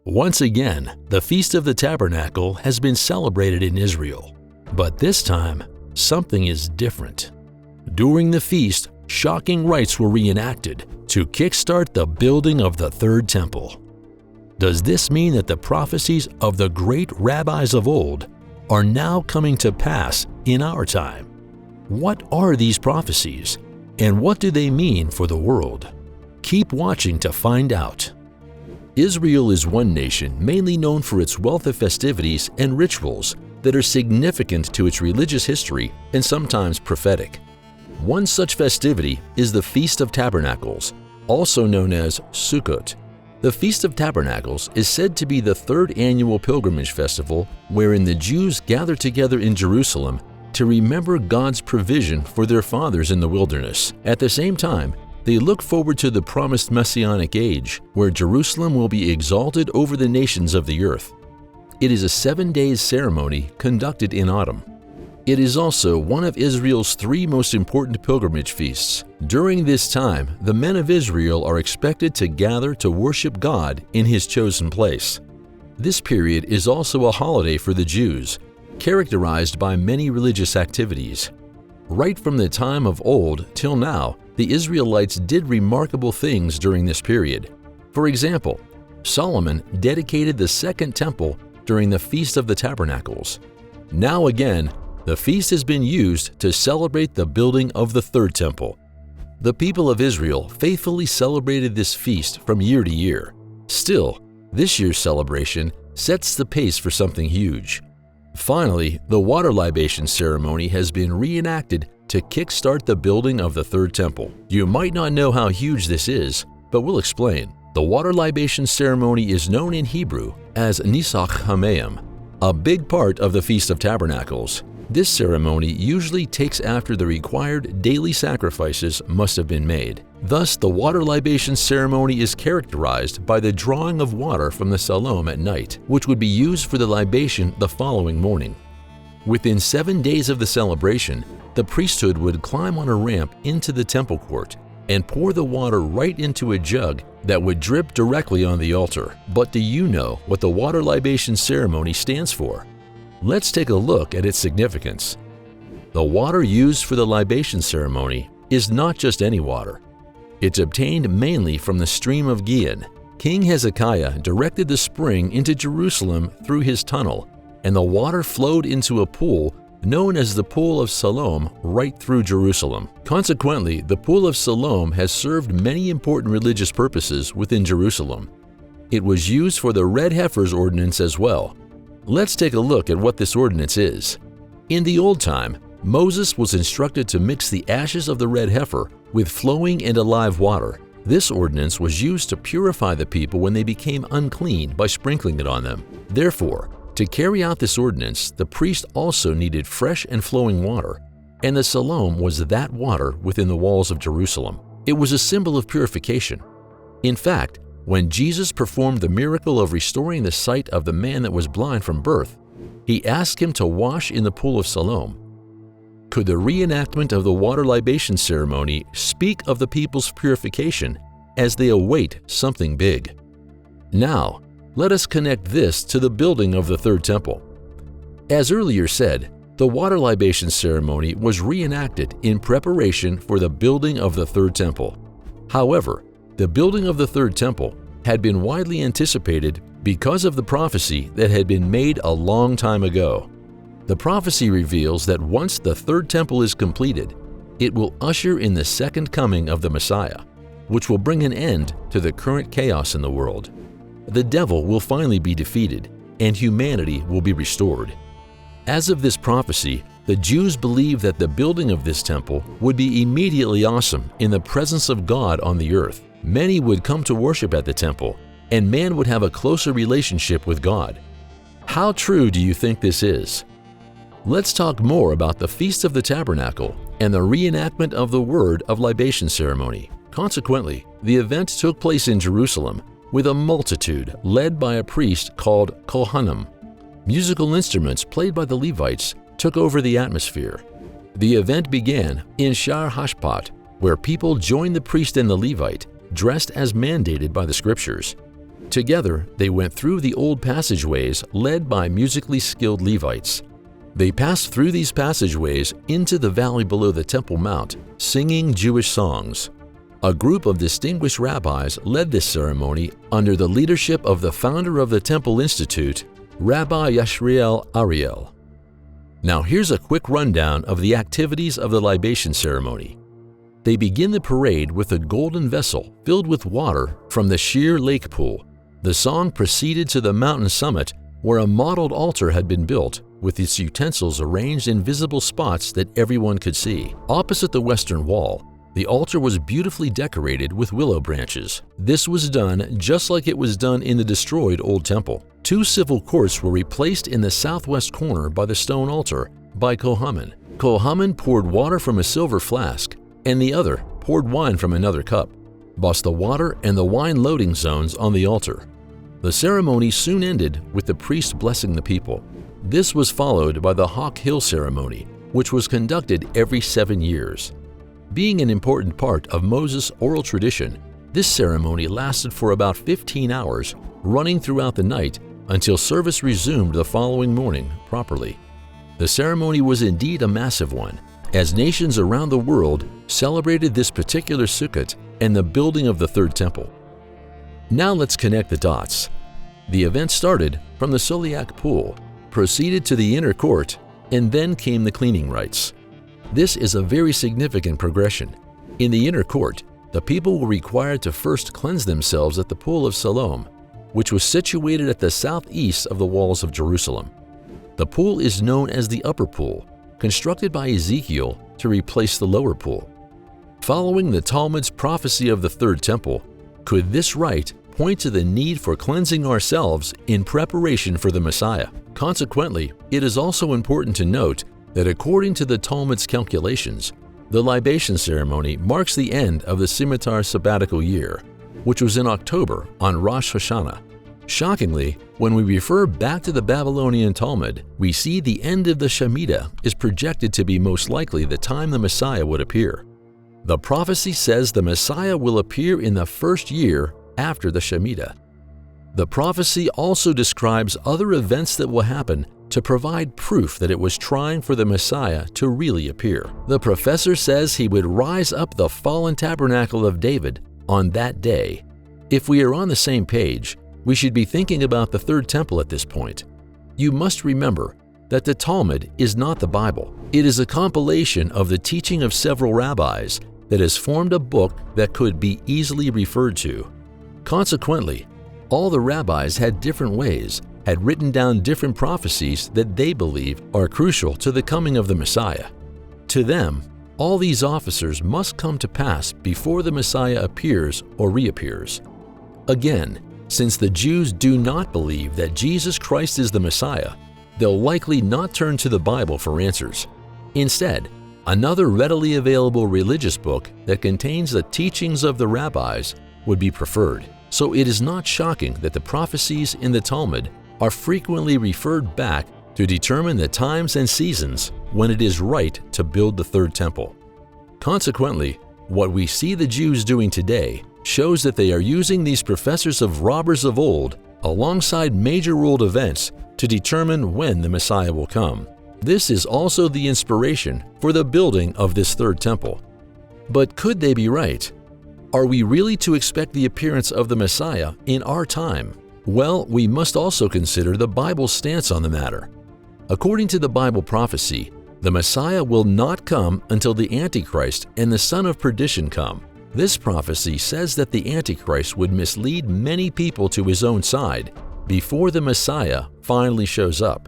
Once again, the Feast of the Tabernacle has been celebrated in Israel, but this time, something is different. During the feast, shocking rites were reenacted to kickstart the building of the Third Temple. Does this mean that the prophecies of the great rabbis of old are now coming to pass in our time? What are these prophecies, and what do they mean for the world? Keep watching to find out. Israel is one nation mainly known for its wealth of festivities and rituals that are significant to its religious history and sometimes prophetic. One such festivity is the Feast of Tabernacles, also known as Sukkot. The Feast of Tabernacles is said to be the third annual pilgrimage festival wherein the Jews gather together in Jerusalem to remember God's provision for their fathers in the wilderness. At the same time, they look forward to the promised Messianic age, where Jerusalem will be exalted over the nations of the earth. It is a 7-day ceremony conducted in autumn. It is also one of Israel's 3 most important pilgrimage feasts. During this time, the men of Israel are expected to gather to worship God in His chosen place. This period is also a holiday for the Jews, characterized by many religious activities. Right from the time of old till now, the Israelites did remarkable things during this period. For example, Solomon dedicated the Second Temple during the Feast of the Tabernacles. Now again, the feast has been used to celebrate the building of the Third Temple. The people of Israel faithfully celebrated this feast from year to year. Still, this year's celebration sets the pace for something huge. Finally, the water libation ceremony has been reenacted to kickstart the building of the Third Temple. You might not know how huge this is, but we'll explain. The water libation ceremony is known in Hebrew as Nisach Hamayim, a big part of the Feast of Tabernacles. This ceremony usually takes after the required daily sacrifices must have been made. Thus, the water libation ceremony is characterized by the drawing of water from the salom at night, which would be used for the libation the following morning. Within 7 days of the celebration, the priesthood would climb on a ramp into the temple court and pour the water right into a jug that would drip directly on the altar. But do you know what the water libation ceremony stands for? Let's take a look at its significance. The water used for the libation ceremony is not just any water. It's obtained mainly from the stream of Gihon. King Hezekiah directed the spring into Jerusalem through his tunnel, and the water flowed into a pool known as the Pool of Siloam right through Jerusalem. Consequently, the Pool of Siloam has served many important religious purposes within Jerusalem. It was used for the red heifers ordinance as well. Let's take a look at what this ordinance is. In the old time, Moses was instructed to mix the ashes of the red heifer with flowing and alive water. This ordinance was used to purify the people when they became unclean by sprinkling it on them. Therefore, to carry out this ordinance, the priest also needed fresh and flowing water, and the Siloam was that water within the walls of Jerusalem. It was a symbol of purification. In fact, when Jesus performed the miracle of restoring the sight of the man that was blind from birth, He asked him to wash in the Pool of Siloam. Could the reenactment of the water libation ceremony speak of the people's purification as they await something big? Now, let us connect this to the building of the Third Temple. As earlier said, the water libation ceremony was reenacted in preparation for the building of the Third Temple. However, the building of the Third Temple had been widely anticipated because of the prophecy that had been made a long time ago. The prophecy reveals that once the Third Temple is completed, it will usher in the second coming of the Messiah, which will bring an end to the current chaos in the world. The devil will finally be defeated, and humanity will be restored. As of this prophecy, the Jews believed that the building of this temple would be immediately awesome in the presence of God on the earth. Many would come to worship at the temple, and man would have a closer relationship with God. How true do you think this is? Let's talk more about the Feast of the Tabernacle and the reenactment of the word of libation ceremony. Consequently, the event took place in Jerusalem with a multitude led by a priest called Kohanim. Musical instruments played by the Levites took over the atmosphere. The event began in Shar Hashpat, where people joined the priest and the Levite, dressed as mandated by the scriptures. Together, they went through the old passageways led by musically skilled Levites. They passed through these passageways into the valley below the Temple Mount, singing Jewish songs. A group of distinguished rabbis led this ceremony under the leadership of the founder of the Temple Institute, Rabbi Yashriel Ariel. Now here's a quick rundown of the activities of the libation ceremony. They begin the parade with a golden vessel filled with water from the sheer lake pool. The song proceeded to the mountain summit where a modeled altar had been built with its utensils arranged in visible spots that everyone could see. Opposite the western wall, the altar was beautifully decorated with willow branches. This was done just like it was done in the destroyed Old Temple. 2 civil courts were replaced in the southwest corner by the stone altar by Kohanim. Kohanim poured water from a silver flask, and the other poured wine from another cup, both the water and the wine loading zones on the altar. The ceremony soon ended with the priest blessing the people. This was followed by the Hawk Hill ceremony, which was conducted every 7 years. Being an important part of Moses' oral tradition, this ceremony lasted for about 15 hours, running throughout the night until service resumed the following morning properly. The ceremony was indeed a massive one, as nations around the world celebrated this particular Sukkot and the building of the third temple. Now let's connect the dots. The event started from the Soliac pool, proceeded to the inner court, and then came the cleaning rites. This is a very significant progression. In the inner court, the people were required to first cleanse themselves at the pool of Siloam, which was situated at the southeast of the walls of Jerusalem. The pool is known as the upper pool, constructed by Ezekiel to replace the lower pool. Following the Talmud's prophecy of the third temple, could this rite point to the need for cleansing ourselves in preparation for the Messiah? Consequently, it is also important to note that according to the Talmud's calculations, the libation ceremony marks the end of the scimitar sabbatical year, which was in October on Rosh Hashanah. Shockingly, when we refer back to the Babylonian Talmud, we see the end of the Shemitah is projected to be most likely the time the Messiah would appear. The prophecy says the Messiah will appear in the first year after the Shemitah. The prophecy also describes other events that will happen to provide proof that it was trying for the Messiah to really appear. The professor says he would rise up the fallen tabernacle of David on that day. If we are on the same page, we should be thinking about the third temple at this point. You must remember that the Talmud is not the Bible. It is a compilation of the teaching of several rabbis that has formed a book that could be easily referred to. Consequently, all the rabbis had different ways, had written down different prophecies that they believe are crucial to the coming of the Messiah. To them, all these officers must come to pass before the Messiah appears or reappears. Again, since the Jews do not believe that Jesus Christ is the Messiah, they'll likely not turn to the Bible for answers. Instead, another readily available religious book that contains the teachings of the rabbis would be preferred. So it is not shocking that the prophecies in the Talmud are frequently referred back to determine the times and seasons when it is right to build the third temple. Consequently, what we see the Jews doing today shows that they are using these professors of robbers of old alongside major world events to determine when the Messiah will come. This is also the inspiration for the building of this third temple. But could they be right? Are we really to expect the appearance of the Messiah in our time? Well, we must also consider the Bible's stance on the matter. According to the Bible prophecy, the Messiah will not come until the Antichrist and the son of perdition come. This prophecy says that the Antichrist would mislead many people to his own side before the Messiah finally shows up.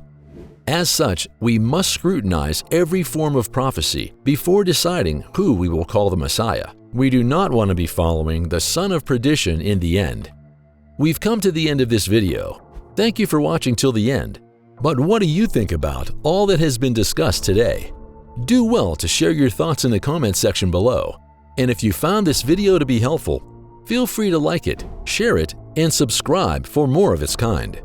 As such, we must scrutinize every form of prophecy before deciding who we will call the Messiah. We do not want to be following the son of perdition in the end. We've come to the end of this video. Thank you for watching till the end. But what do you think about all that has been discussed today? Do well to share your thoughts in the comments section below. And if you found this video to be helpful, feel free to like it, share it, and subscribe for more of its kind.